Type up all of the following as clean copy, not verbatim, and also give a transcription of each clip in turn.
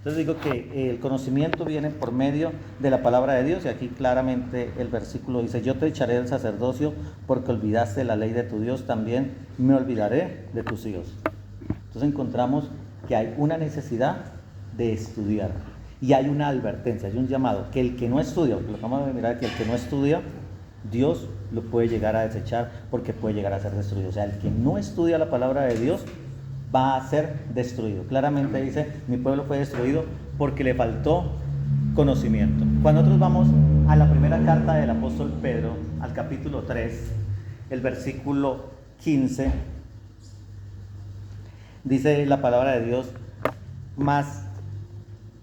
Entonces digo que el conocimiento viene por medio de la palabra de Dios, y aquí claramente el versículo dice: yo te echaré del sacerdocio porque olvidaste la ley de tu Dios, también me olvidaré de tus hijos. Entonces encontramos que hay una necesidad de estudiar, y hay una advertencia, hay un llamado, que el que no estudia, porque lo vamos a mirar, que el que no estudia, Dios lo puede llegar a desechar, porque puede llegar a ser destruido. O sea, el que no estudia la palabra de Dios va a ser destruido. Claramente dice: mi pueblo fue destruido porque le faltó conocimiento. Cuando nosotros vamos a la primera carta del apóstol Pedro, al capítulo 3, el versículo 15, dice la palabra de Dios: más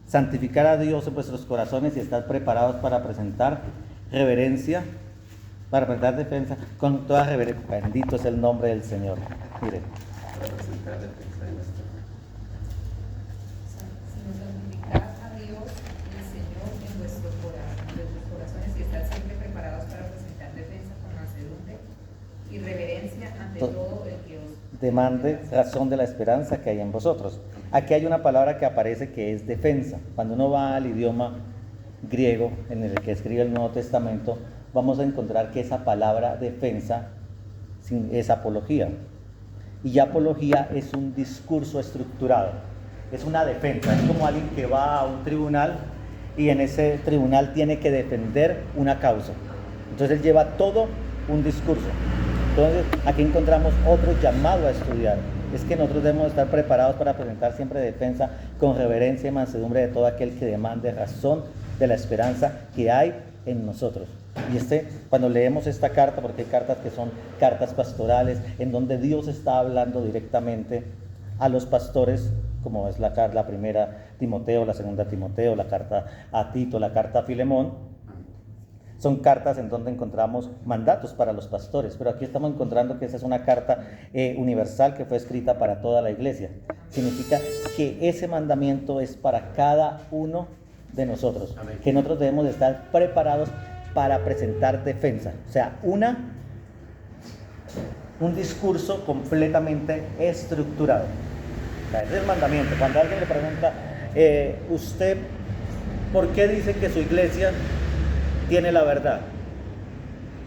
santificar a Dios en vuestros corazones y estar preparados para presentar reverencia, para presentar defensa con toda reverencia. Bendito es el nombre del Señor. Miren. Para presentar defensa de nuestra fe. Sino santificad a Dios el Señor en vuestros corazones y estar siempre preparados para presentar defensa con mansedumbre y reverencia ante todo el que os demande razón de la esperanza que hay en vosotros. Aquí hay una palabra que aparece que es defensa. Cuando uno va al idioma griego en el que escribe el Nuevo Testamento, vamos a encontrar que esa palabra defensa es apología. Y apología es un discurso estructurado, es una defensa, es como alguien que va a un tribunal y en ese tribunal tiene que defender una causa. Entonces él lleva todo un discurso. Entonces aquí encontramos otro llamado a estudiar: es que nosotros debemos estar preparados para presentar siempre defensa con reverencia y mansedumbre de todo aquel que demande razón de la esperanza que hay en nosotros. Y cuando leemos esta carta, porque hay cartas que son cartas pastorales, en donde Dios está hablando directamente a los pastores, como es la primera Timoteo, la segunda Timoteo, la carta a Tito, la carta a Filemón. Son cartas en donde encontramos mandatos para los pastores, pero aquí estamos encontrando que esa es una carta universal que fue escrita para toda la iglesia. Significa que ese mandamiento es para cada uno de nosotros. Amén. Que nosotros debemos de estar preparados para presentar defensa, o sea, un discurso completamente estructurado. O sea, ese es el mandamiento. Cuando alguien le pregunta: ¿usted por qué dice que su iglesia tiene la verdad?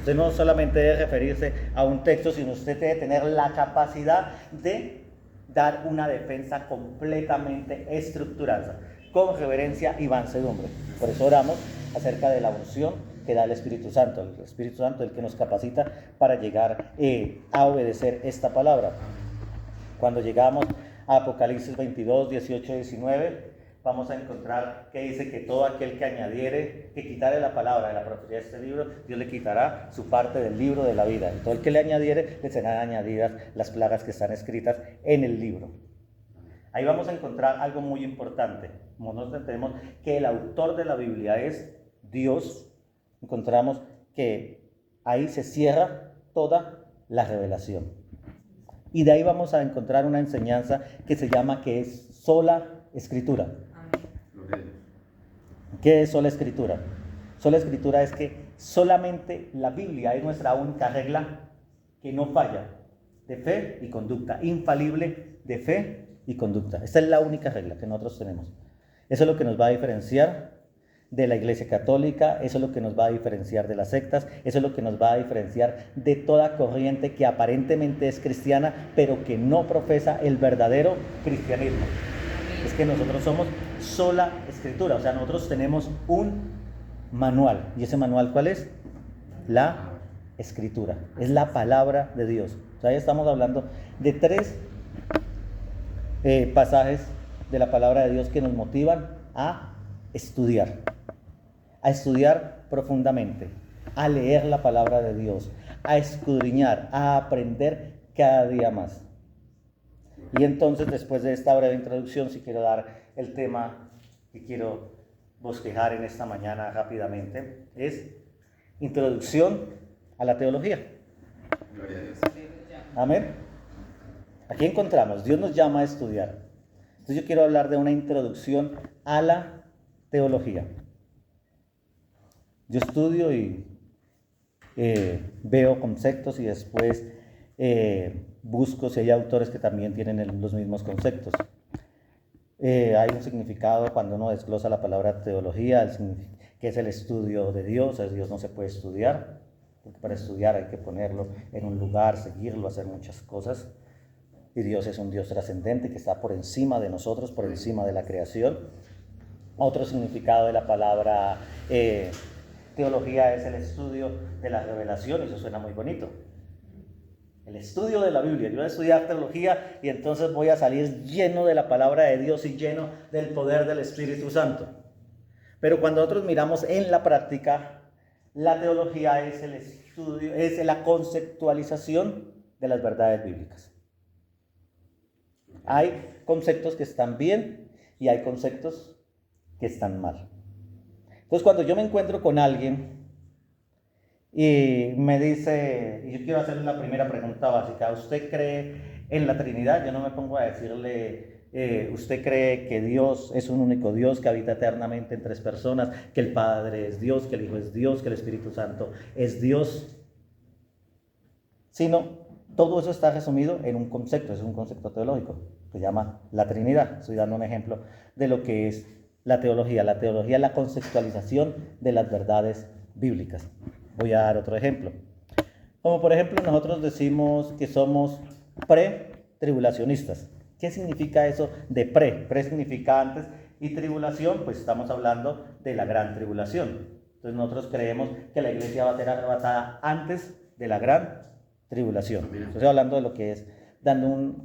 Usted no solamente debe referirse a un texto, sino usted debe tener la capacidad de dar una defensa completamente estructurada, con reverencia y mansedumbre. Por eso oramos acerca de la unción que da el Espíritu Santo. El Espíritu Santo es el que nos capacita para llegar a obedecer esta palabra. Cuando llegamos a Apocalipsis 22, 18 y 19, vamos a encontrar que dice que todo aquel que quitare la palabra de la profecía de este libro, Dios le quitará su parte del libro de la vida. Y todo el que le añadiere, le serán añadidas las plagas que están escritas en el libro. Ahí vamos a encontrar algo muy importante. Como nosotros entendemos que el autor de la Biblia es Dios, encontramos que ahí se cierra toda la revelación. Y de ahí vamos a encontrar una enseñanza que se llama que es sola escritura. ¿Qué es sola escritura? Sola escritura es que solamente la Biblia es nuestra única regla que no falla, de fe y conducta, infalible de fe y conducta. Esta es la única regla que nosotros tenemos. Eso es lo que nos va a diferenciar de la Iglesia Católica, eso es lo que nos va a diferenciar de las sectas, eso es lo que nos va a diferenciar de toda corriente que aparentemente es cristiana, pero que no profesa el verdadero cristianismo. Es que nosotros somos sola escritura, o sea, nosotros tenemos un manual. ¿Y ese manual cuál es? La escritura, es la palabra de Dios. O sea, ya estamos hablando de 3 pasajes de la palabra de Dios que nos motivan a estudiar profundamente, a leer la palabra de Dios, a escudriñar, a aprender cada día más. Y entonces, después de esta breve introducción, si quiero dar el tema que quiero bosquejar en esta mañana rápidamente, es introducción a la teología. Gloria a Dios. Amén. Aquí encontramos, Dios nos llama a estudiar. Entonces yo quiero hablar de una introducción a la teología. Yo estudio y veo conceptos y después busco si hay autores que también tienen los mismos conceptos. Hay un significado cuando uno desglosa la palabra teología, que es el estudio de Dios. Dios no se puede estudiar, porque para estudiar hay que ponerlo en un lugar, seguirlo, hacer muchas cosas. Y Dios es un Dios trascendente que está por encima de nosotros, por encima de la creación. Otro significado de la palabra teología es el estudio de la revelación. Eso suena muy bonito. El estudio de la Biblia. Yo voy a estudiar teología y entonces voy a salir lleno de la palabra de Dios y lleno del poder del Espíritu Santo. Pero cuando nosotros miramos en la práctica, la teología es el estudio, es la conceptualización de las verdades bíblicas. Hay conceptos que están bien y hay conceptos que están mal. Entonces, cuando yo me encuentro con alguien y me dice, y yo quiero hacerle la primera pregunta básica: ¿usted cree en la Trinidad? Yo no me pongo a decirle, ¿usted cree que Dios es un único Dios que habita eternamente en tres personas, que el Padre es Dios, que el Hijo es Dios, que el Espíritu Santo es Dios? Sino, todo eso está resumido en un concepto, es un concepto teológico, que se llama la Trinidad. Estoy dando un ejemplo de lo que es la teología. La teología es la conceptualización de las verdades bíblicas. Voy a dar otro ejemplo. Como por ejemplo, nosotros decimos que somos pre-tribulacionistas. ¿Qué significa eso de pre? Pre significa antes y tribulación, pues estamos hablando de la gran tribulación. Entonces nosotros creemos que la iglesia va a ser arrebatada antes de la gran tribulación. Estoy hablando de lo que es, dando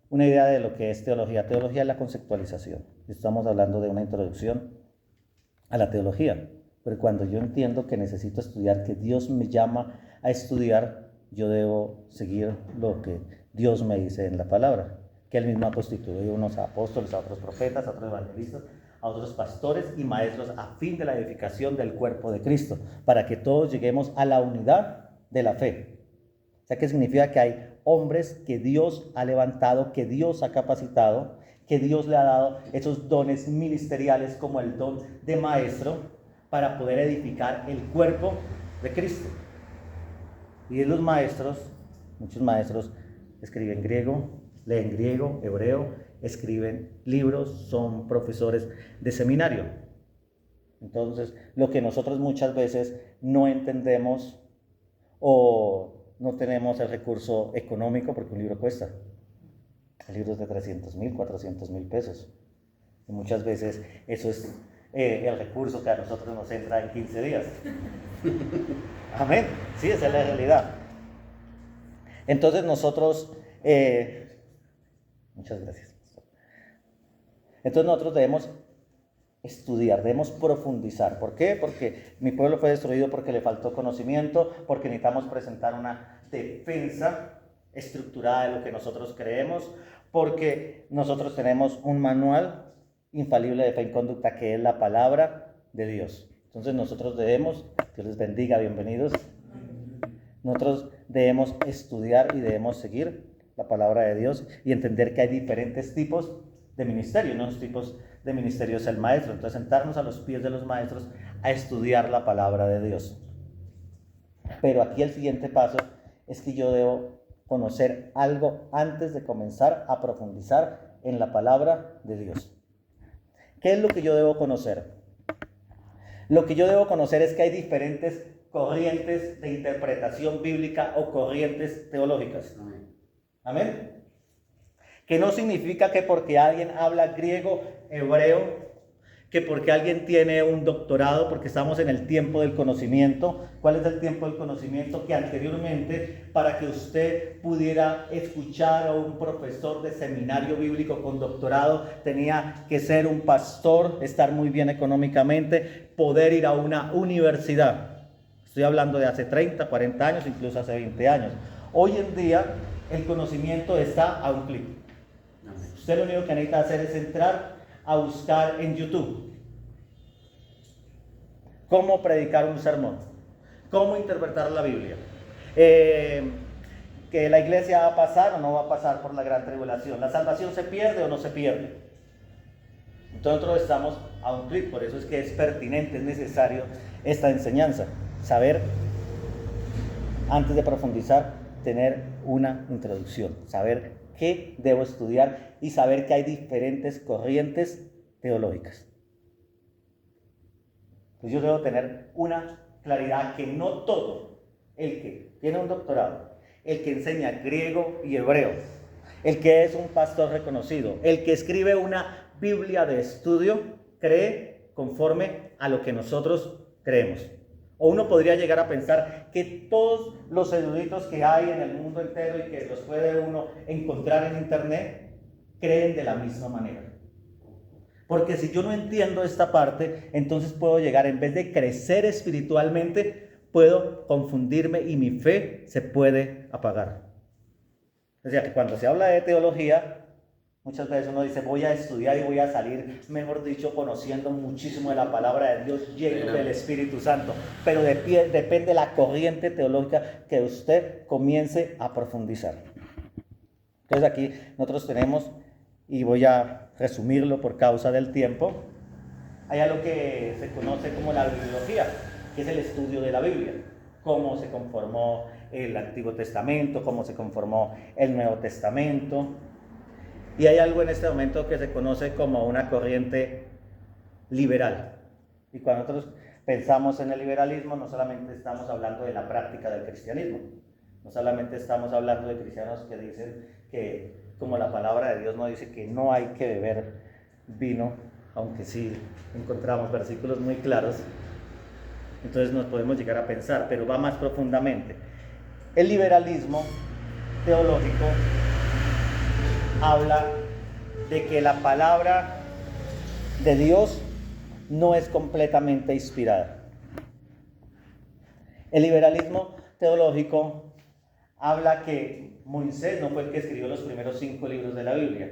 una idea de lo que es teología. Teología es la conceptualización. Estamos hablando de una introducción a la teología. Pero cuando yo entiendo que necesito estudiar, que Dios me llama a estudiar, yo debo seguir lo que Dios me dice en la palabra. Que Él mismo ha constituido unos apóstoles, a otros profetas, a otros evangelistas, a otros pastores y maestros a fin de la edificación del cuerpo de Cristo, para que todos lleguemos a la unidad de la fe. O sea, ¿qué significa? Que hay hombres que Dios ha levantado, que Dios ha capacitado, que Dios le ha dado esos dones ministeriales como el don de maestro para poder edificar el cuerpo de Cristo. Y los maestros, muchos maestros escriben griego, leen griego, hebreo, escriben libros, son profesores de seminario. Entonces, lo que nosotros muchas veces no entendemos o no tenemos el recurso económico, porque un libro cuesta. El libro es de 300,000, 400,000 pesos. Y muchas veces eso es el recurso que a nosotros nos entra en 15 días. Amén. Sí, esa es la realidad. Entonces nosotros, muchas gracias. Entonces nosotros debemos estudiar, debemos profundizar. ¿Por qué? Porque mi pueblo fue destruido porque le faltó conocimiento, porque necesitamos presentar una defensa estructurada de lo que nosotros creemos, porque nosotros tenemos un manual infalible de fe y conducta que es la palabra de Dios. Entonces nosotros debemos, Dios les bendiga, bienvenidos. Nosotros debemos estudiar y debemos seguir la palabra de Dios y entender que hay diferentes tipos de ministerio. Unos tipos de ministerio es el maestro. Entonces sentarnos a los pies de los maestros a estudiar la palabra de Dios. Pero aquí el siguiente paso es que yo debo conocer algo antes de comenzar a profundizar en la palabra de Dios. ¿Qué es lo que yo debo conocer? Lo que yo debo conocer es que hay diferentes corrientes de interpretación bíblica o corrientes teológicas. Amén. Que no significa que porque alguien habla griego, hebreo, que porque alguien tiene un doctorado, porque estamos en el tiempo del conocimiento. ¿Cuál es el tiempo del conocimiento? Que anteriormente, para que usted pudiera escuchar a un profesor de seminario bíblico con doctorado, tenía que ser un pastor, estar muy bien económicamente, poder ir a una universidad. Estoy hablando de hace 30, 40 años, incluso hace 20 años. Hoy en día, el conocimiento está a un clic. Usted lo único que necesita hacer es entrar a buscar en YouTube cómo predicar un sermón, cómo interpretar la Biblia, que la iglesia va a pasar o no va a pasar por la gran tribulación, la salvación se pierde o no se pierde. Entonces nosotros estamos a un clic, por eso es que es pertinente, es necesario esta enseñanza, saber antes de profundizar tener una introducción, saber qué debo estudiar y saber que hay diferentes corrientes teológicas. Pues yo debo tener una claridad que no todo el que tiene un doctorado, el que enseña griego y hebreo, el que es un pastor reconocido, el que escribe una Biblia de estudio, cree conforme a lo que nosotros creemos. O uno podría llegar a pensar que todos los eruditos que hay en el mundo entero y que los puede uno encontrar en internet, creen de la misma manera. Porque si yo no entiendo esta parte, entonces puedo llegar, en vez de crecer espiritualmente, puedo confundirme y mi fe se puede apagar. O sea que cuando se habla de teología, muchas veces uno dice, voy a estudiar y voy a salir, mejor dicho, conociendo muchísimo de la palabra de Dios, lleno del Espíritu Santo. Pero depende de la corriente teológica que usted comience a profundizar. Entonces aquí nosotros tenemos, y voy a resumirlo por causa del tiempo, hay algo que se conoce como la bibliología, que es el estudio de la Biblia. Cómo se conformó el Antiguo Testamento, cómo se conformó el Nuevo Testamento. Y hay algo en este momento que se conoce como una corriente liberal. Y cuando nosotros pensamos en el liberalismo, no solamente estamos hablando de la práctica del cristianismo, no solamente estamos hablando de cristianos que dicen que, como la palabra de Dios nos dice, que no hay que beber vino, aunque sí encontramos versículos muy claros, entonces nos podemos llegar a pensar, pero va más profundamente. El liberalismo teológico habla de que la palabra de Dios no es completamente inspirada. El liberalismo teológico habla que Moisés no fue el que escribió los primeros 5 libros de la Biblia,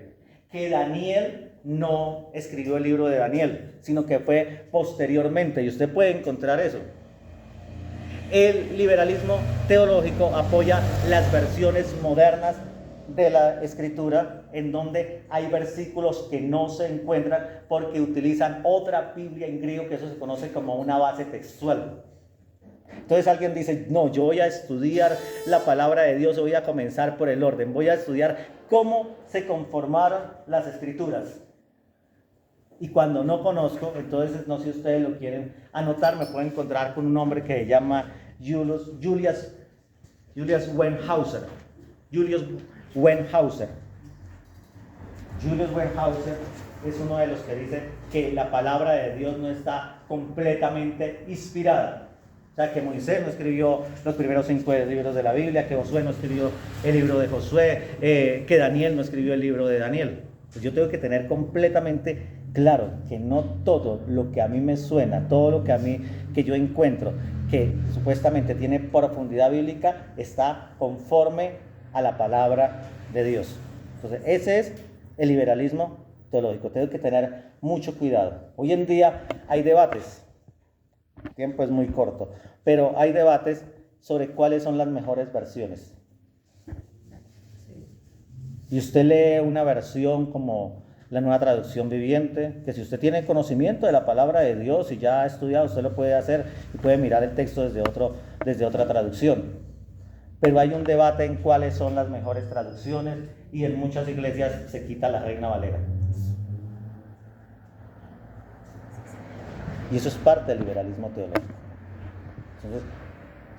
que Daniel no escribió el libro de Daniel, sino que fue posteriormente, y usted puede encontrar eso. El liberalismo teológico apoya las versiones modernas de la Escritura, en donde hay versículos que no se encuentran porque utilizan otra Biblia en griego, que eso se conoce como una base textual. Entonces alguien dice, no, yo voy a estudiar la palabra de Dios, voy a comenzar por el orden, voy a estudiar cómo se conformaron las Escrituras. Y cuando no conozco, entonces no sé si ustedes lo quieren anotar, me pueden encontrar con un hombre que se llama Julius Weinhauser. Julius Weinhauser es uno de los que dice que la palabra de Dios no está completamente inspirada. O sea, que Moisés no escribió los primeros 5 libros de la Biblia, que Josué no escribió el libro de Josué, que Daniel no escribió el libro de Daniel. Pues yo tengo que tener completamente claro que no todo lo que a mí me suena, todo lo que yo encuentro que supuestamente tiene profundidad bíblica, está conforme a la palabra de Dios. Entonces, ese es el liberalismo teológico. Tengo que tener mucho cuidado. Hoy en día hay debates, el tiempo es muy corto, pero hay debates sobre cuáles son las mejores versiones. Y usted lee una versión como la Nueva Traducción Viviente, que si usted tiene conocimiento de la palabra de Dios y ya ha estudiado, usted lo puede hacer y puede mirar el texto desde otra traducción. Pero hay un debate en cuáles son las mejores traducciones y en muchas iglesias se quita la Reina Valera. Y eso es parte del liberalismo teológico. Entonces,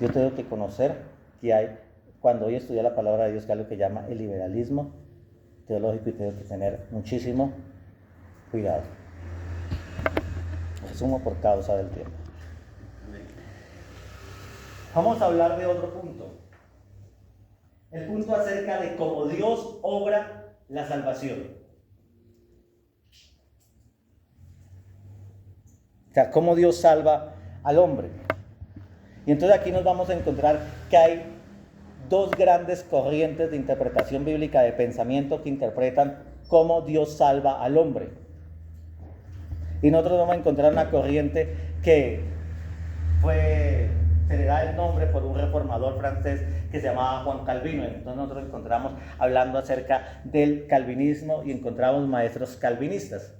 yo tengo que conocer que hay, cuando hoy estudio la palabra de Dios, que hay algo que llama el liberalismo teológico, y tengo que tener muchísimo cuidado. Resumo por causa del tiempo. Vamos a hablar de otro punto. El punto acerca de cómo Dios obra la salvación. O sea, cómo Dios salva al hombre. Y entonces aquí nos vamos a encontrar que hay 2 grandes corrientes de interpretación bíblica, de pensamiento, que interpretan cómo Dios salva al hombre. Y nosotros vamos a encontrar una corriente que se le da el nombre por un reformador francés que se llamaba Juan Calvino. Entonces nosotros encontramos hablando acerca del calvinismo y encontramos maestros calvinistas.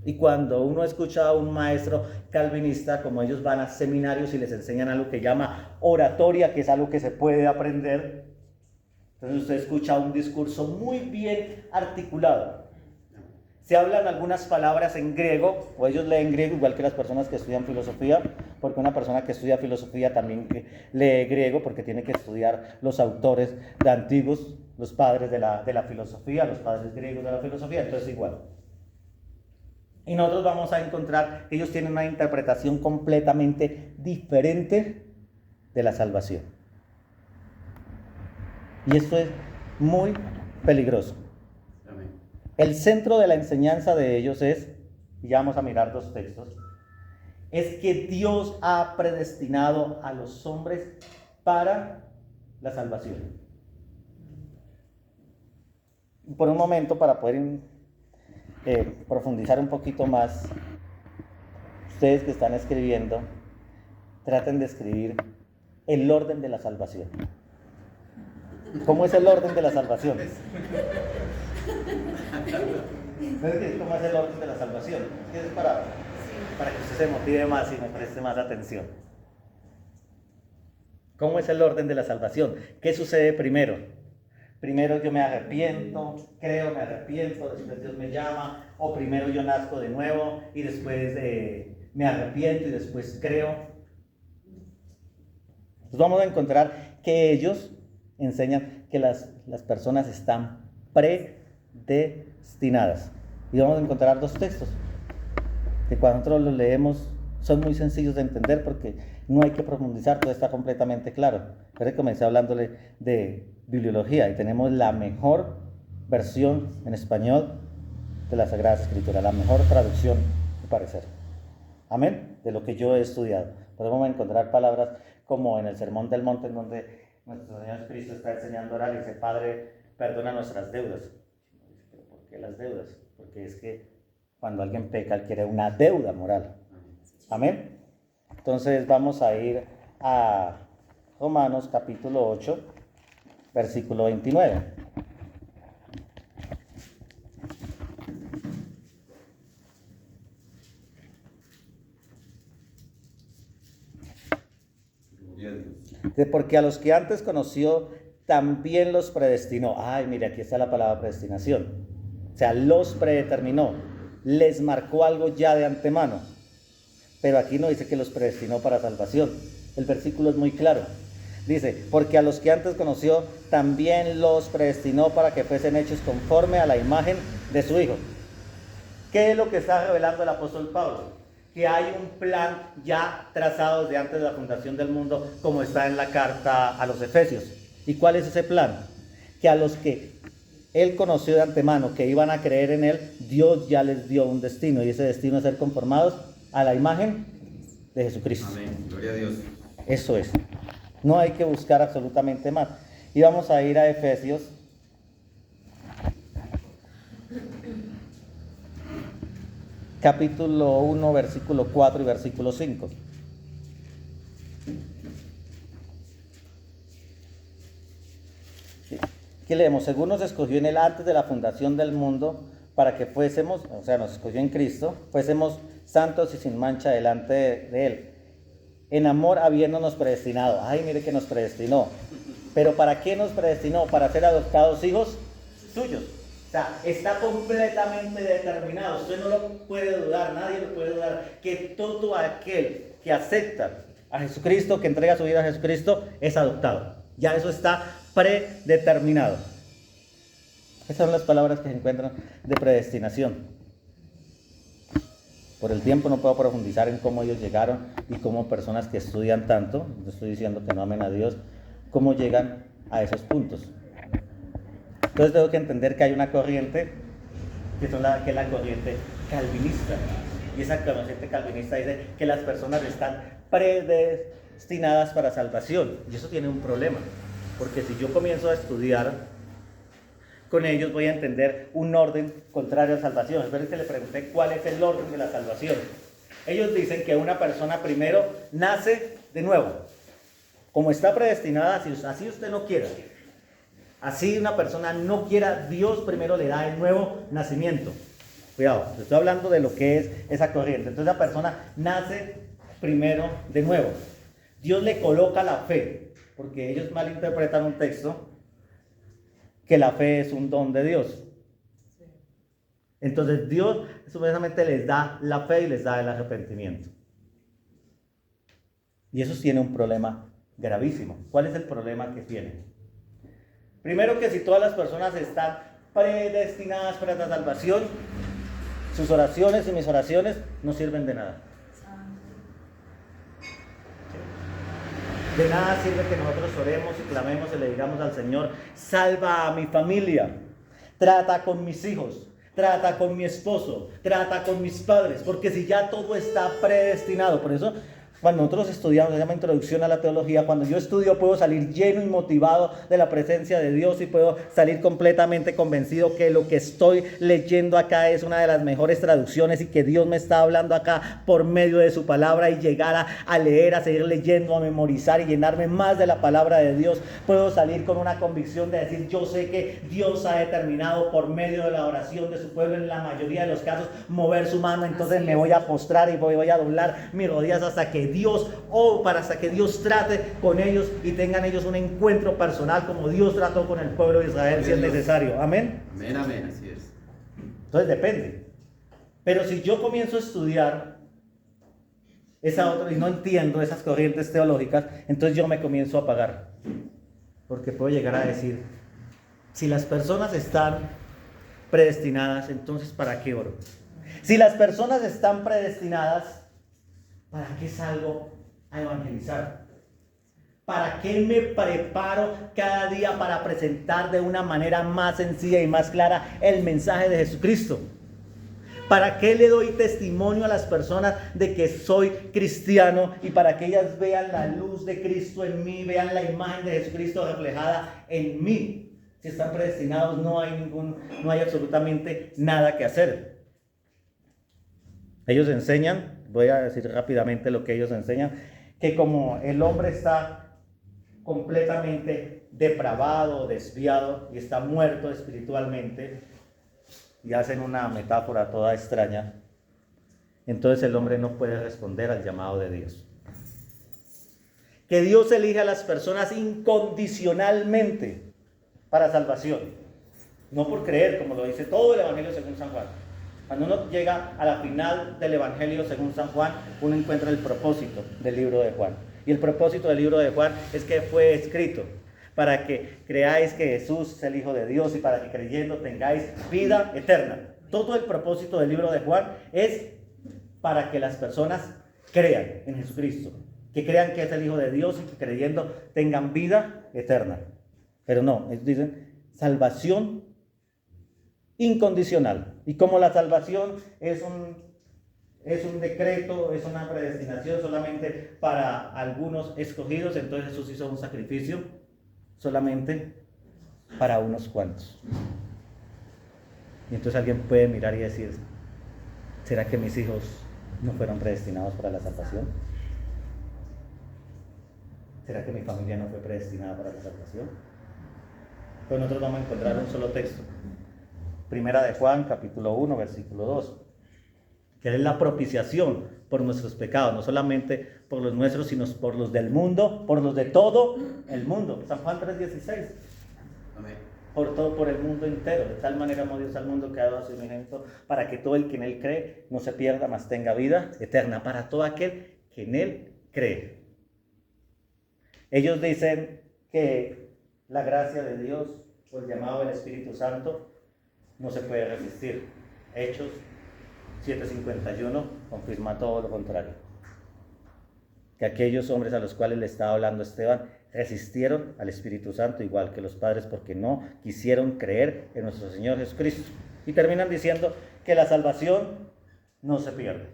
Y cuando uno escucha a un maestro calvinista, como ellos van a seminarios y les enseñan algo que llama oratoria, que es algo que se puede aprender, entonces usted escucha un discurso muy bien articulado. Se hablan algunas palabras en griego, o ellos leen griego igual que las personas que estudian filosofía, porque una persona que estudia filosofía también lee griego, porque tiene que estudiar los autores de antiguos, los padres de la filosofía, los padres griegos de la filosofía, entonces igual. Y nosotros vamos a encontrar que ellos tienen una interpretación completamente diferente de la salvación. Y esto es muy peligroso. Amén. El centro de la enseñanza de ellos es, y ya vamos a mirar dos textos, es que Dios ha predestinado a los hombres para la salvación. Por un momento, para poder profundizar un poquito más, ustedes que están escribiendo, traten de escribir el orden de la salvación. ¿Cómo es el orden de la salvación? ¿Cómo es el orden de la salvación? Es para que usted se motive más y me preste más atención. ¿Cómo es el orden de la salvación? ¿Qué sucede primero? Primero yo me arrepiento, creo, me arrepiento, después Dios me llama, o primero yo nazco de nuevo y después me arrepiento y después creo. Pues vamos a encontrar que ellos enseñan que las personas están predestinadas. Y vamos a encontrar dos textos que cuando nosotros los leemos son muy sencillos de entender porque no hay que profundizar, todo está completamente claro. Pero comencé hablándole de bibliología y tenemos la mejor versión en español de la Sagrada Escritura, la mejor traducción, me parecer. Amén, de lo que yo he estudiado. Podemos encontrar palabras como en el Sermón del Monte, en donde nuestro Señor Cristo está enseñando a orar y dice: Padre, perdona nuestras deudas. ¿Pero por qué las deudas? Porque es que cuando alguien peca, él quiere una deuda moral. Amén. Entonces vamos a ir a Romanos capítulo 8, versículo 29. Gloria a Dios. Porque a los que antes conoció, también los predestinó. Ay, mire, aquí está la palabra predestinación. O sea, los predeterminó. Les marcó algo ya de antemano. Pero aquí no dice que los predestinó para salvación. El versículo es muy claro. Dice: porque a los que antes conoció, también los predestinó para que fuesen hechos conforme a la imagen de su Hijo. ¿Qué es lo que está revelando el apóstol Pablo? Que hay un plan ya trazado desde antes de la fundación del mundo, como está en la carta a los Efesios. ¿Y cuál es ese plan? Que a los que él conoció de antemano, que iban a creer en él, Dios ya les dio un destino, y ese destino es ser conformados a la imagen de Jesucristo. Amén. Gloria a Dios. Eso es. No hay que buscar absolutamente más. Y vamos a ir a Efesios. Capítulo 1, versículo 4 y versículo 5. ¿Qué leemos? Según nos escogió en él antes de la fundación del mundo, para que fuésemos, o sea, nos escogió en Cristo, fuésemos santos y sin mancha delante de él. En amor habiéndonos predestinado. Ay, mire que nos predestinó. ¿Pero para qué nos predestinó? Para ser adoptados hijos suyos. O sea, está completamente determinado. Usted no lo puede dudar, nadie lo puede dudar. Que todo aquel que acepta a Jesucristo, que entrega su vida a Jesucristo, es adoptado. Ya eso está predeterminado. Esas son las palabras que se encuentran de predestinación. Por el tiempo no puedo profundizar en cómo ellos llegaron y cómo personas que estudian tanto, no estoy diciendo que no amen a Dios, cómo llegan a esos puntos. Entonces tengo que entender que hay una corriente que es la corriente calvinista. Y esa corriente calvinista dice que las personas están predestinadas para salvación. Y eso tiene un problema, porque si yo comienzo a estudiar con ellos voy a entender un orden contrario a salvación. Es verdad que le pregunté cuál es el orden de la salvación. Ellos dicen que una persona primero nace de nuevo. Como está predestinada, así usted no quiera. Así una persona no quiera, Dios primero le da el nuevo nacimiento. Cuidado, estoy hablando de lo que es esa corriente. Entonces la persona nace primero de nuevo. Dios le coloca la fe, porque ellos malinterpretan un texto que la fe es un don de Dios. Entonces Dios supuestamente les da la fe y les da el arrepentimiento. Y eso tiene un problema gravísimo. ¿Cuál es el problema que tiene? Primero, que si todas las personas están predestinadas para la salvación, sus oraciones y mis oraciones no sirven de nada. De nada sirve que nosotros oremos y clamemos y le digamos al Señor: salva a mi familia, trata con mis hijos, trata con mi esposo, trata con mis padres, porque si ya todo está predestinado. Por eso, cuando nosotros estudiamos, se llama Introducción a la Teología, cuando yo estudio puedo salir lleno y motivado de la presencia de Dios y puedo salir completamente convencido que lo que estoy leyendo acá es una de las mejores traducciones y que Dios me está hablando acá por medio de su palabra, y llegar a leer, a seguir leyendo, a memorizar y llenarme más de la palabra de Dios. Puedo salir con una convicción de decir: yo sé que Dios ha determinado por medio de la oración de su pueblo, en la mayoría de los casos, mover su mano. Entonces me voy a postrar y voy a doblar mis rodillas hasta que Dios hasta que Dios trate con ellos y tengan ellos un encuentro personal como Dios trató con el pueblo de Israel, si es necesario. Amén. Amén, amén, así es. Entonces depende. Pero si yo comienzo a estudiar esa otra y no entiendo esas corrientes teológicas, entonces yo me comienzo a apagar, porque puedo llegar a decir: si las personas están predestinadas, entonces ¿para qué oro? Si las personas están predestinadas, ¿para qué salgo a evangelizar? ¿Para qué me preparo cada día para presentar de una manera más sencilla y más clara el mensaje de Jesucristo? ¿Para qué le doy testimonio a las personas de que soy cristiano y para que ellas vean la luz de Cristo en mí, vean la imagen de Jesucristo reflejada en mí? Si están predestinados, no hay absolutamente nada que hacer. Ellos enseñan, voy a decir rápidamente lo que ellos enseñan, que como el hombre está completamente depravado, desviado y está muerto espiritualmente, y hacen una metáfora toda extraña, entonces el hombre no puede responder al llamado de Dios. Que Dios elige a las personas incondicionalmente para salvación, no por creer, como lo dice todo el Evangelio según San Juan. Cuando uno llega a la final del Evangelio según San Juan, uno encuentra el propósito del libro de Juan. Y el propósito del libro de Juan es que fue escrito para que creáis que Jesús es el Hijo de Dios y para que creyendo tengáis vida eterna. Todo el propósito del libro de Juan es para que las personas crean en Jesucristo, que crean que es el Hijo de Dios y que creyendo tengan vida eterna. Pero no, ellos dicen salvación incondicional. Y como la salvación es un decreto, es una predestinación solamente para algunos escogidos, entonces Jesús hizo un sacrificio solamente para unos cuantos. Y entonces alguien puede mirar y decir: ¿será que mis hijos no fueron predestinados para la salvación? ¿Será que mi familia no fue predestinada para la salvación? Pues nosotros vamos a encontrar un solo texto. Primera de Juan, capítulo 1, versículo 2. Que es la propiciación por nuestros pecados, no solamente por los nuestros, sino por los del mundo, por los de todo el mundo. San Juan 3:16. Amén. Por el mundo entero. De tal manera amó Dios al mundo que ha dado a su unigénito, para que todo el que en él cree no se pierda, mas tenga vida eterna. Para todo aquel que en él cree. Ellos dicen que la gracia de Dios, o el llamado del Espíritu Santo, no se puede resistir. Hechos 7:51 confirma todo lo contrario. Que aquellos hombres a los cuales le estaba hablando Esteban resistieron al Espíritu Santo igual que los padres, porque no quisieron creer en nuestro Señor Jesucristo. Y terminan diciendo que la salvación no se pierde.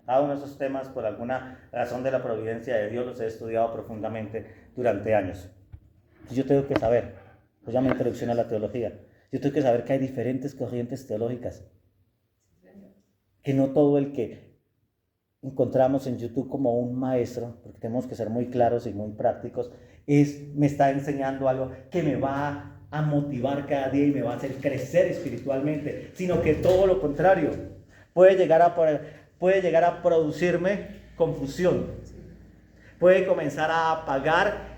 Cada uno de esos temas, por alguna razón de la providencia de Dios, los he estudiado profundamente durante años. Yo tengo que saber, pues ya me introducción a la teología, yo tengo que saber que hay diferentes corrientes teológicas. Que no todo el que encontramos en YouTube como un maestro, porque tenemos que ser muy claros y muy prácticos, me está enseñando algo que me va a motivar cada día y me va a hacer crecer espiritualmente, sino que todo lo contrario, puede llegar a producirme confusión, puede comenzar a apagar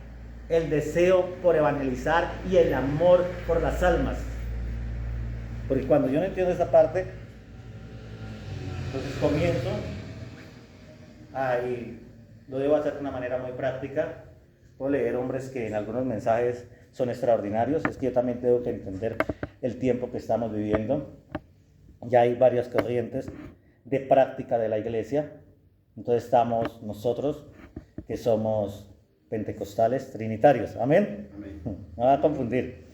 el deseo por evangelizar y el amor por las almas. Porque cuando yo no entiendo esa parte, entonces comienzo y lo debo hacer de una manera muy práctica. Puedo leer hombres que en algunos mensajes son extraordinarios. Es que yo también tengo que entender el tiempo que estamos viviendo. Ya hay varias corrientes de práctica de la iglesia. Entonces estamos nosotros, que somos pentecostales trinitarios. Amén. Amén. No va a confundir.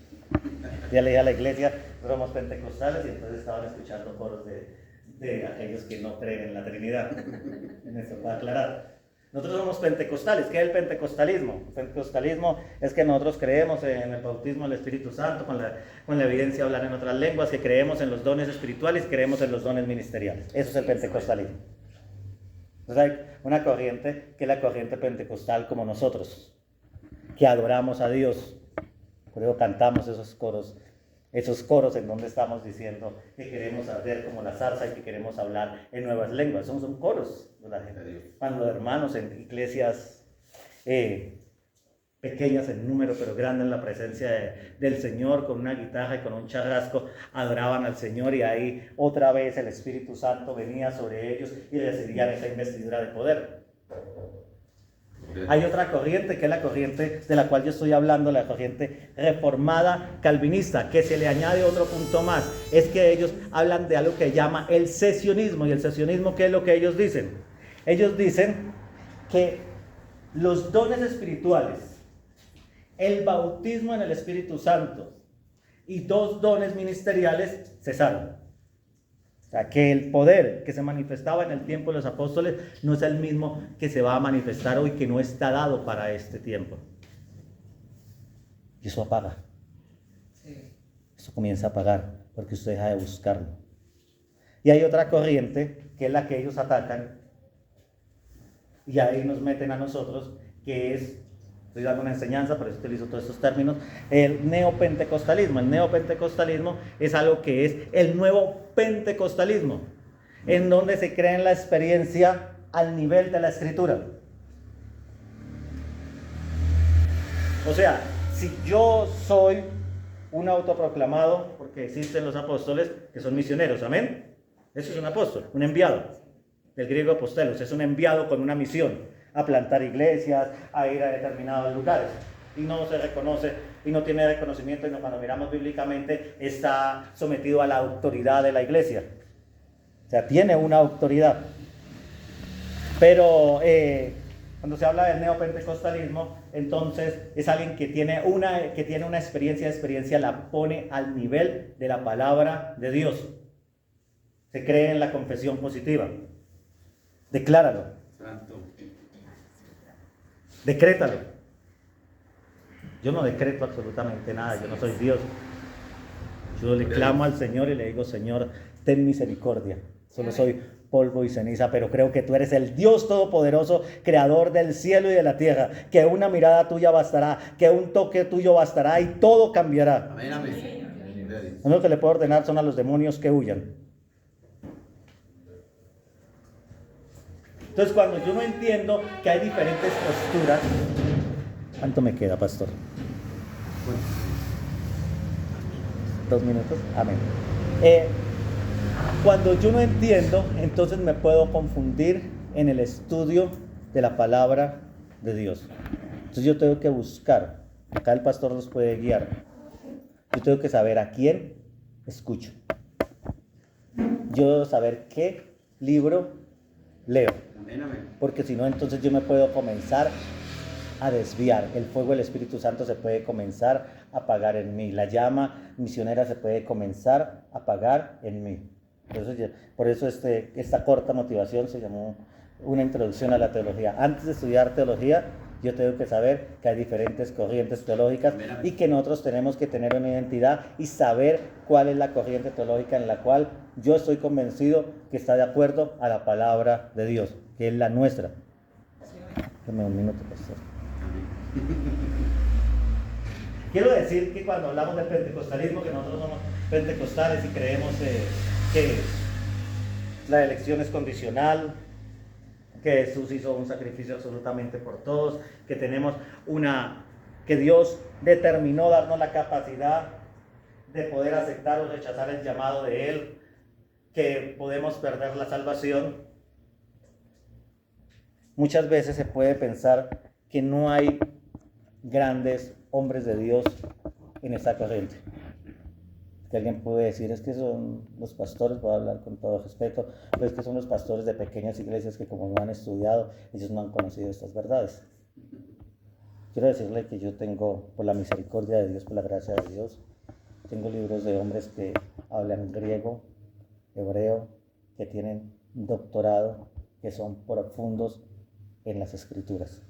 Ya le dije a la iglesia, somos pentecostales, y entonces estaban escuchando coros de aquellos que no creen en la Trinidad. Eso para aclarar. Nosotros somos pentecostales. ¿Qué es el pentecostalismo? El pentecostalismo es que nosotros creemos en el bautismo del Espíritu Santo, con la evidencia de hablar en otras lenguas, que creemos en los dones espirituales, creemos en los dones ministeriales. Eso es el pentecostalismo. Entonces hay una corriente que es la corriente pentecostal como nosotros, que adoramos a Dios. Por eso cantamos esos coros en donde estamos diciendo que queremos arder como la zarza y que queremos hablar en nuevas lenguas. Son coros de la gente. Cuando hermanos en iglesias pequeñas en número, pero grandes en la presencia del Señor, con una guitarra y con un charrasco, adoraban al Señor, y ahí otra vez el Espíritu Santo venía sobre ellos y recibían esa investidura de poder. Hay otra corriente, que es la corriente de la cual yo estoy hablando, la corriente reformada calvinista, que se le añade otro punto más, es que ellos hablan de algo que llama el cesionismo. ¿Y el cesionismo qué es lo que ellos dicen? Ellos dicen que los dones espirituales, el bautismo en el Espíritu Santo y 2 dones ministeriales cesaron. O sea, que el poder que se manifestaba en el tiempo de los apóstoles no es el mismo que se va a manifestar hoy, que no está dado para este tiempo. Y eso apaga. Eso comienza a apagar porque usted deja de buscarlo. Y hay otra corriente, que es la que ellos atacan, y ahí nos meten a nosotros, que es, estoy dando una enseñanza, por eso utilizo todos estos términos, el neopentecostalismo. El neopentecostalismo es algo que es el nuevo pentecostalismo, en donde se crea en la experiencia al nivel de la Escritura. O sea, si yo soy un autoproclamado, porque existen los apóstoles que son misioneros, amén. Eso es un apóstol, un enviado, del griego apostelos, es un enviado con una misión, a plantar iglesias, a ir a determinados lugares, y no se reconoce y no tiene reconocimiento, y cuando miramos bíblicamente está sometido a la autoridad de la iglesia, o sea, tiene una autoridad. Pero cuando se habla del neopentecostalismo, entonces es alguien que tiene una experiencia la pone al nivel de la palabra de Dios. Se cree en la confesión positiva. Decláralo. Santo. Decrétalo. Yo no decreto absolutamente nada, yo no soy Dios. Yo le clamo al Señor y le digo: Señor, ten misericordia. Solo soy polvo y ceniza, pero creo que tú eres el Dios todopoderoso, creador del cielo y de la tierra, que una mirada tuya bastará, que un toque tuyo bastará y todo cambiará. Amén, amén. Lo único que le puedo ordenar son a los demonios que huyan. Entonces, cuando yo no entiendo que hay diferentes posturas, ¿cuánto me queda, pastor? 2 minutos. Amén. Cuando yo no entiendo, entonces me puedo confundir en el estudio de la palabra de Dios. Entonces yo tengo que buscar. Acá el pastor nos puede guiar. Yo tengo que saber a quién escucho. Yo debo saber qué libro leo. Amén, amén. Porque si no, entonces yo me puedo comenzar a desviar. El fuego del Espíritu Santo se puede comenzar a apagar en mí. La llama misionera se puede comenzar a apagar en mí. Por eso esta corta motivación se llamó una introducción a la teología. Antes de estudiar teología, yo tengo que saber que hay diferentes corrientes teológicas y que nosotros tenemos que tener una identidad y saber cuál es la corriente teológica en la cual yo estoy convencido que está de acuerdo a la palabra de Dios, que es la nuestra. Dame un minuto, pastor. Quiero decir que cuando hablamos del pentecostalismo, que nosotros somos pentecostales y creemos que la elección es condicional, que Jesús hizo un sacrificio absolutamente por todos, que tenemos que Dios determinó darnos la capacidad de poder aceptar o rechazar el llamado de Él, que podemos perder la salvación. Muchas veces se puede pensar que no hay grandes hombres de Dios en esta corriente. Que alguien puede decir, es que son los pastores, voy a hablar con todo respeto, pero es que son los pastores de pequeñas iglesias que como no han estudiado, ellos no han conocido estas verdades. Quiero decirle que yo tengo, por la misericordia de Dios, por la gracia de Dios, tengo libros de hombres que hablan griego, hebreo, que tienen doctorado, que son profundos en las escrituras.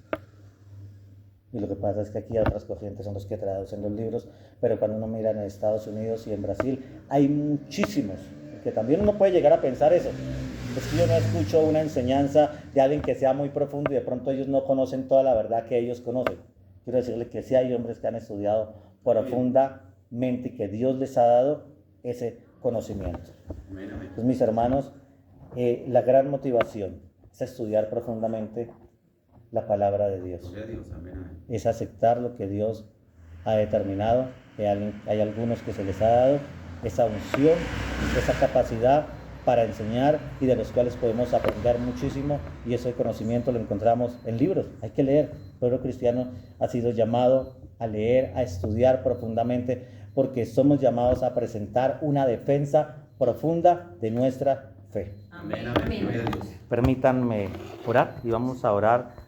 Y lo que pasa es que aquí otras corrientes son los que traducen los libros, pero cuando uno mira en Estados Unidos y en Brasil, hay muchísimos, que también uno puede llegar a pensar eso. Es que yo no escucho una enseñanza de alguien que sea muy profundo y de pronto ellos no conocen toda la verdad que ellos conocen. Quiero decirle que sí hay hombres que han estudiado profundamente y que Dios les ha dado ese conocimiento. Entonces, mis hermanos, la gran motivación es estudiar profundamente la palabra de Dios. Es aceptar lo que Dios ha determinado, que hay algunos que se les ha dado esa unción, esa capacidad para enseñar y de los cuales podemos aprender muchísimo, y ese conocimiento lo encontramos en libros. Hay que leer. El pueblo cristiano ha sido llamado a leer, a estudiar profundamente, porque somos llamados a presentar una defensa profunda de nuestra fe. Amén. Amén. Permítanme orar y vamos a orar